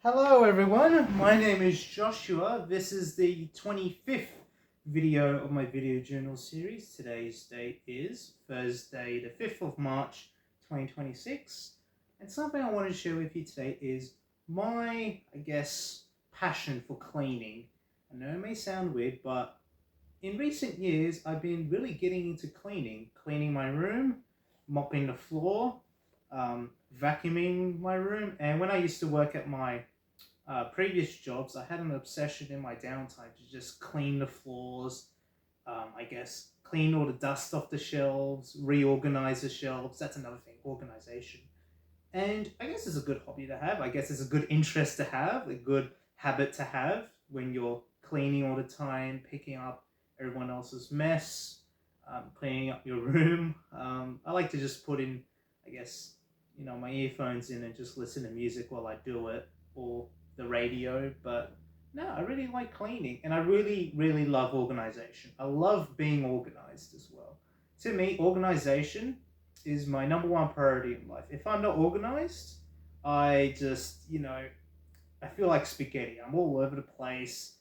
Hello everyone, my name is Joshua. This is the 25th video of my video journal series. Today's date is Thursday the 5th of March 2026. And something I want to share with you today is my, passion for cleaning. I know it may sound weird, but in recent years I've been really getting into cleaning my room, mopping the floor, vacuuming my room. And when I used to work at my previous jobs, I had an obsession in my downtime to just clean the floors, clean all the dust off the shelves, reorganize the shelves. That's another thing, organization. And I guess it's a good hobby to have. I guess it's a good interest to have, a good habit to have when you're cleaning all the time, picking up everyone else's mess, cleaning up your room. I like to just put in, my earphones in and just listen to music while I do it, or the radio. But no, I really like cleaning, and I really, really love organization. I love being organized as well. To me, organization is my number one priority in life. If I'm not organized, I just, I feel like spaghetti. I'm all over the place,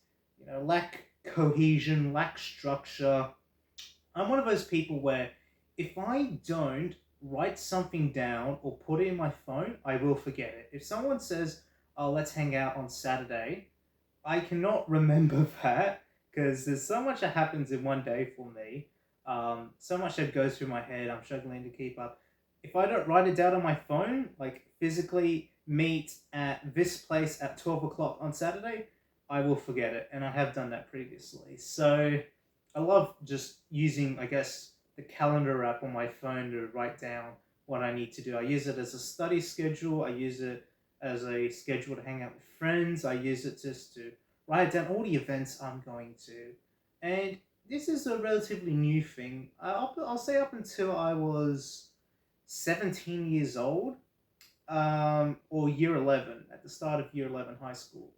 lack cohesion, lack structure. I'm one of those people where if I don't write something down or put it in my phone, I will forget it. If someone says, "Oh, let's hang out on Saturday," I cannot remember that because there's so much that happens in one day for me. So much that goes through my head. I'm struggling to keep up. If I don't write it down on my phone, like physically meet at this place at 12 o'clock on Saturday, I will forget it. And I have done that previously. So I love just using, the calendar app on my phone to write down what I need to do. I use it as a study schedule. I use it as a schedule to hang out with friends. I use it just to write down all the events I'm going to. And this is a relatively new thing. I'll say up until I was 17 years old, or year 11, at the start of year 11 high school.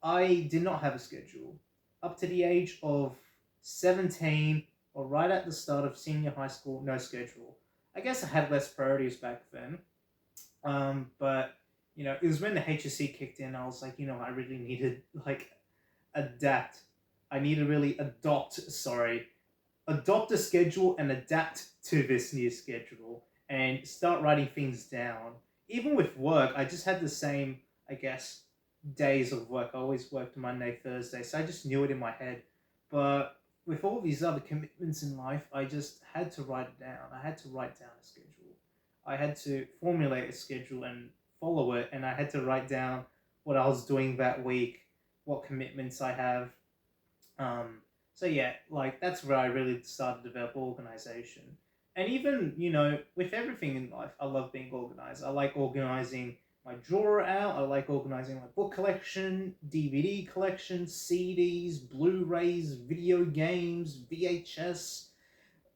I did not have a schedule. Up to the age of 17, or right at the start of senior high school, no schedule. I guess I had less priorities back then. But it was when the HSC kicked in. I was like, I really needed adapt. I need to really adopt a schedule and adapt to this new schedule and start writing things down. Even with work, I just had the same, days of work. I always worked Monday, Thursday, so I just knew it in my head. But with all these other commitments in life, I just had to write it down. I had to write down a schedule. I had to formulate a schedule and follow it, and I had to write down what I was doing that week, what commitments I have. So yeah, that's where I really started to develop organization. And even, with everything in life, I love being organized. I like organizing my drawer out. I like organizing my book collection, DVD collection, CDs, Blu-rays, video games, VHS,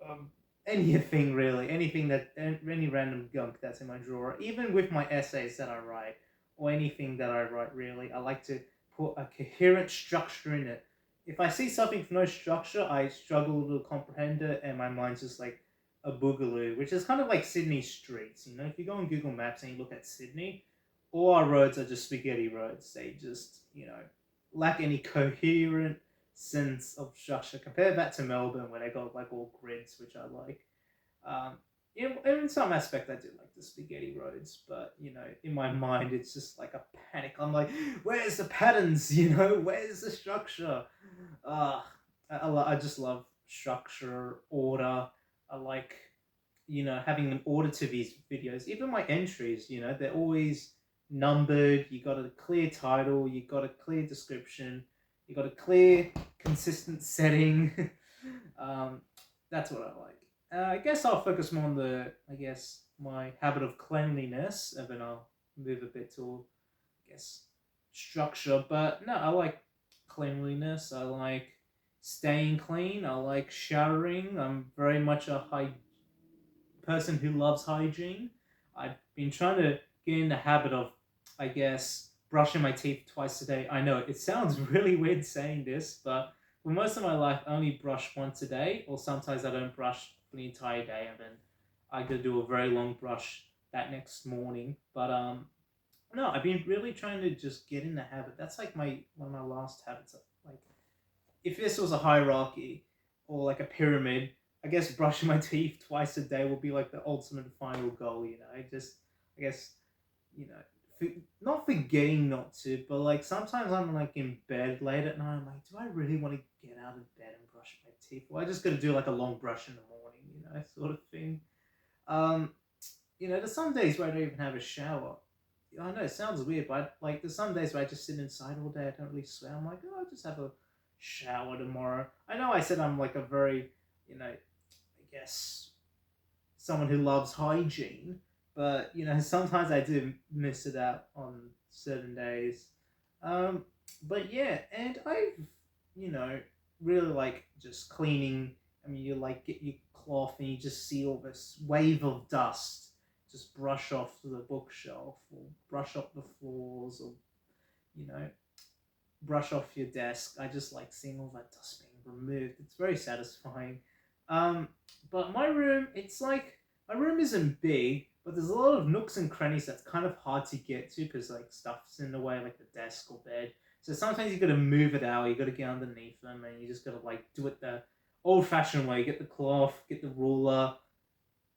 um, anything really, any random gunk that's in my drawer. Even with my essays that I write, or anything that I write, really, I like to put a coherent structure in it. If I see something with no structure, I struggle to comprehend it, and my mind's just like a boogaloo, which is kind of like Sydney streets. If you go on Google Maps and you look at Sydney, all our roads are just spaghetti roads. They just, lack any coherent sense of structure. Compare that to Melbourne, where they got like all grids, which I like. Um, in some aspect, I do like the spaghetti roads, but in my mind, it's just like a panic. I'm like, where's the patterns? Where's the structure? Uh, I just love structure, order. I like, having an order to these videos. Even my entries, they're always numbered. You got a clear title. You got a clear description. You got a clear, consistent setting. um, that's what I like. I guess I'll focus more on my habit of cleanliness, and then I'll move a bit to, structure. But no, I like cleanliness. I like staying clean. I like showering. I'm very much a person who loves hygiene. I've been trying to get in the habit of, brushing my teeth twice a day. I know it sounds really weird saying this, but for most of my life, I only brush once a day, or sometimes I don't brush for the entire day, and then I could do a very long brush that next morning. But No, I've been really trying to just get in the habit. That's like my one of my last habits. Like, if this was a hierarchy or like a pyramid, I guess brushing my teeth twice a day would be like the ultimate final goal. I guess you know, for, not forgetting not to, but like sometimes I'm like in bed late at night. I'm like, do I really want to get out of bed and brush my teeth? Well, I just got to do like a long brush in the morning, sort of thing. Um, there's some days where I don't even have a shower. I know it sounds weird, but like there's some days where I just sit inside all day. I don't really sweat. I'm like, oh, I'll just have a shower tomorrow. I know I said I'm like a very, I guess someone who loves hygiene, but sometimes I do miss it out on certain days. Um, but yeah, and I've you know really like just cleaning. I mean, you like get your cloth and you just see all this wave of dust just brush off the bookshelf or brush up the floors or you know brush off your desk. I just like seeing all that dust being removed. It's very satisfying. Um, but my room isn't big, but there's a lot of nooks and crannies that's kind of hard to get to because like stuff's in the way, like the desk or bed. So sometimes you got to move it out. You got to get underneath them, and you just got to like do it the old-fashioned way. Get the cloth, get the ruler,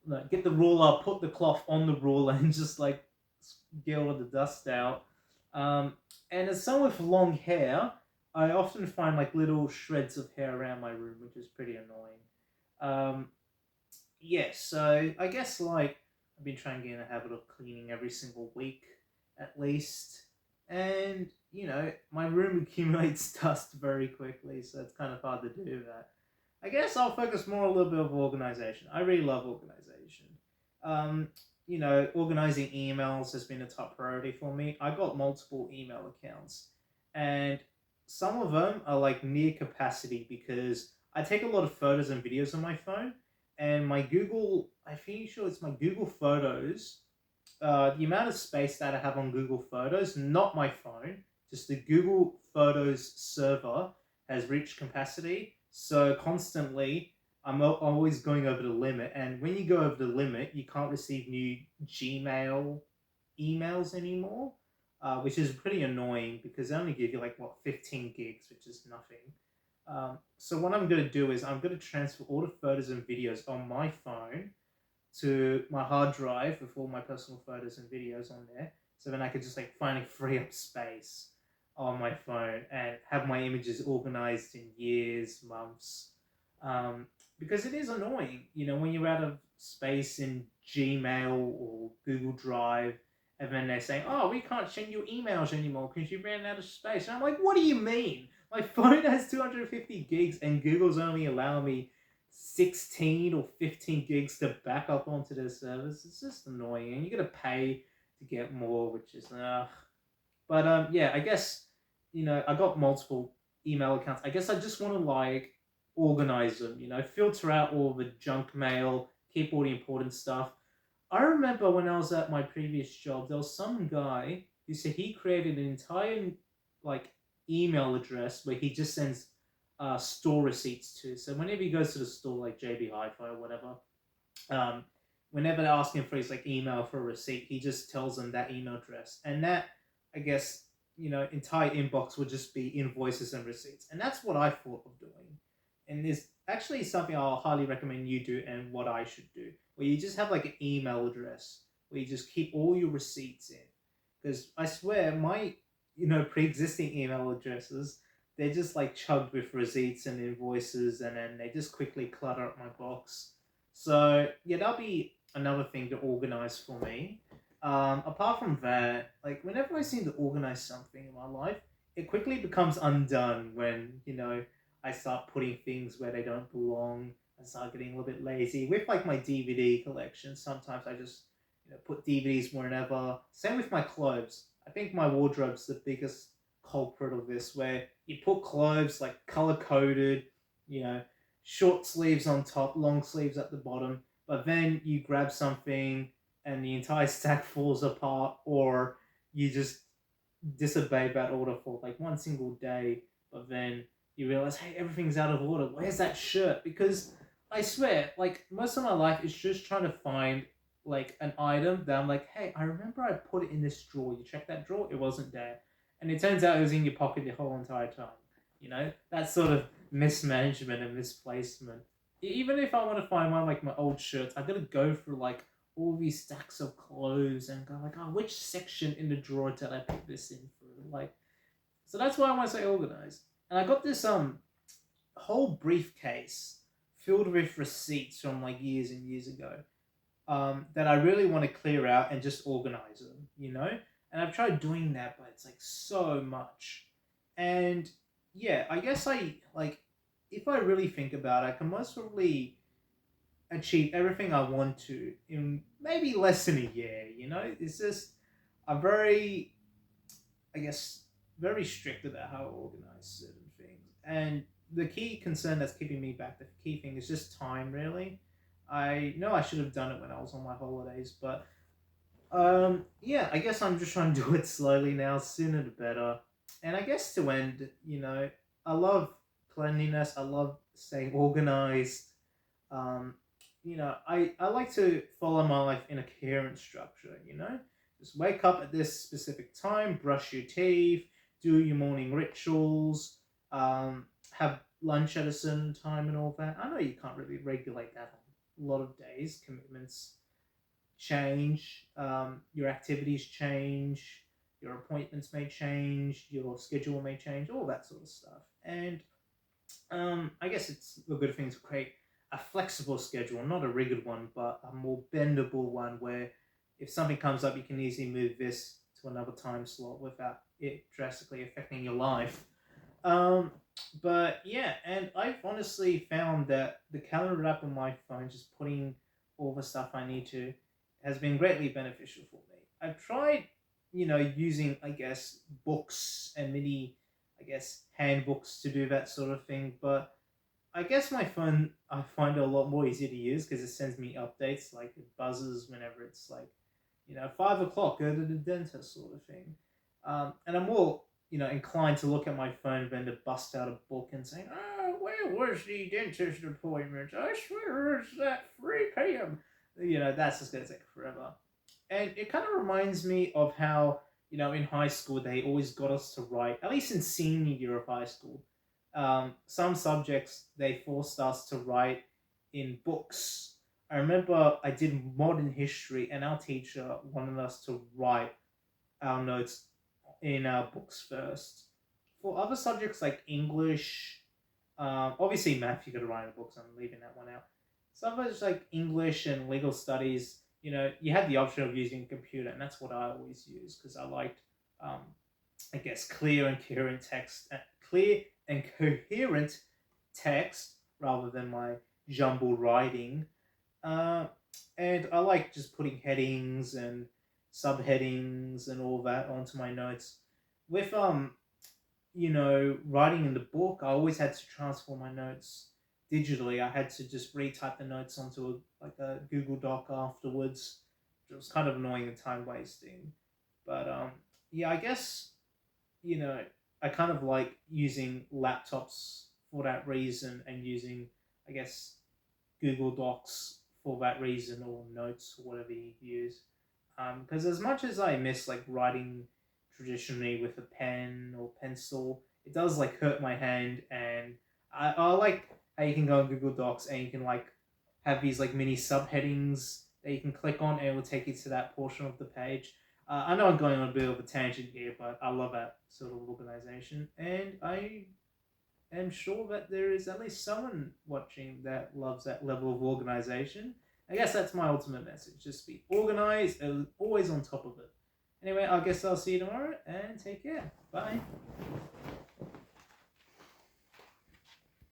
put the cloth on the ruler, and just like get all of the dust out. Um, and as someone with long hair, I often find like little shreds of hair around my room, which is pretty annoying. Um, yeah, so I guess like I've been trying to get in the habit of cleaning every single week at least. And my room accumulates dust very quickly, so it's kind of hard to do that. I guess I'll focus more a little bit of organization. I really love organization. Um, Organizing emails has been a top priority for me. I got multiple email accounts, and some of them are like near capacity because I take a lot of photos and videos on my phone, and my Google, I think sure it's my Google Photos. The amount of space that I have on Google Photos, not my phone, just the Google Photos server has reached capacity. So constantly, always going over the limit. And when you go over the limit, you can't receive new Gmail emails anymore, which is pretty annoying because they only give you like, what, 15 gigs, which is nothing. So what I'm going to do is I'm going to transfer all the photos and videos on my phone to my hard drive with all my personal photos and videos on there. So then I could just like finally free up space on my phone and have my images organized in years, months. Um, because it is annoying, when you're out of space in Gmail or Google Drive, and then they're saying, "Oh, we can't send you emails anymore because you ran out of space." And I'm like, "What do you mean? My phone has 250 gigs, and Google's only allowing me 16 or 15 gigs to back up onto their servers." It's just annoying, and you got to pay to get more, which is But yeah, I guess I got multiple email accounts. I guess I just want to like organize them. Filter out all the junk mail, keep all the important stuff. I remember when I was at my previous job, there was some guy who said he created an entire like email address where he just sends store receipts to. So whenever he goes to the store, like JB Hi-Fi or whatever, um, whenever they're asking for his like email for a receipt, he just tells them that email address, and that I guess entire inbox would just be invoices and receipts, and that's what I thought of doing. And there's actually something I'll highly recommend you do, and what I should do, where you just have like an email address where you just keep all your receipts in, because I swear my pre-existing email addresses, they're just like chugged with receipts and invoices, and then they just quickly clutter up my box. So yeah, that'll be another thing to organize for me. Apart from that, like whenever I seem to organize something in my life, it quickly becomes undone when I start putting things where they don't belong. I start getting a little bit lazy with like my DVD collection. Sometimes I just put DVDs wherever. Same with my clothes. I think my wardrobe's the biggest culprit of this, where you put clothes like color coded, you know, short sleeves on top, long sleeves at the bottom, but then you grab something and the entire stack falls apart, or you just disobey that order for like one single day, but then you realize, hey, everything's out of order. Where's that shirt? Because I swear, like most of my life is just trying to find like an item that I'm like, hey, I remember I put it in this drawer. You check that drawer, it wasn't there, and it turns out it was in your pocket the whole entire time. That sort of mismanagement and misplacement. Even if I want to find one like my old shirts, I've got to go through like all these stacks of clothes and go like, oh, which section in the drawer did I put this in through? Like, so that's why I want to say organized. And I got this whole briefcase filled with receipts from like years and years ago, that I really want to clear out and just organize them. And I've tried doing that, but it's like so much. And yeah, I guess I like, if I really think about it, I can most probably achieve everything I want to in maybe less than a year. It's just, I'm very, I guess, very strict about how I organize certain things. And the key concern that's keeping me back, the key thing is just time, really. I know I should have done it when I was on my holidays, but yeah, I guess I'm just trying to do it slowly now, sooner the better. And I guess to end, I love cleanliness, I love staying organized. Um, I like to follow my life in a coherent structure. Just wake up at this specific time, brush your teeth, do your morning rituals, have lunch at a certain time and all that. I know you can't really regulate that on a lot of days. Commitments change, your activities change, your appointments may change, your schedule may change, all that sort of stuff. And I guess it's a good thing to create a flexible schedule, not a rigid one, but a more bendable one where if something comes up, you can easily move this to another time slot without it drastically affecting your life. Um, but yeah, and I've honestly found that the calendar app on my phone, just putting all the stuff I need to, has been greatly beneficial for me. I've tried, using, I guess, books and mini, I guess, handbooks to do that sort of thing, but I guess my phone, I find it a lot more easy to use because it sends me updates, like it buzzes whenever it's like, 5 o'clock, go to the dentist sort of thing. And I'm more, inclined to look at my phone than to bust out a book and say, oh, where was the dentist appointment? I swear it was at 3 p.m. That's just going to take forever. And it kind of reminds me of how, in high school, they always got us to write, at least in senior year of high school, some subjects they forced us to write in books. I remember I did modern history, and our teacher wanted us to write our notes in our books first. For other subjects like English, obviously math you got to write in books. I'm leaving that one out. Subjects like English and legal studies, you had the option of using a computer, and that's what I always use because I liked, um, I guess, clear and coherent text rather than my jumbled writing. Uh, and I like just putting headings and subheadings and all that onto my notes. With writing in the book, I always had to transform my notes digitally. I had to just retype the notes onto a Google Doc afterwards. It was kind of annoying and time wasting. But yeah, I guess you know, I kind of like using laptops for that reason and using, I guess, Google Docs for that reason or notes or whatever you use. Because as much as I miss like writing traditionally with a pen or pencil, it does like hurt my hand, and I like how you can go on Google Docs and you can like have these like mini subheadings that you can click on and it will take you to that portion of the page. I know I'm going on a bit of a tangent here, but I love that sort of organization, and I am sure that there is at least someone watching that loves that level of organization. I guess that's my ultimate message. Just be organized and always on top of it. Anyway, I guess I'll see you tomorrow and take care. Bye.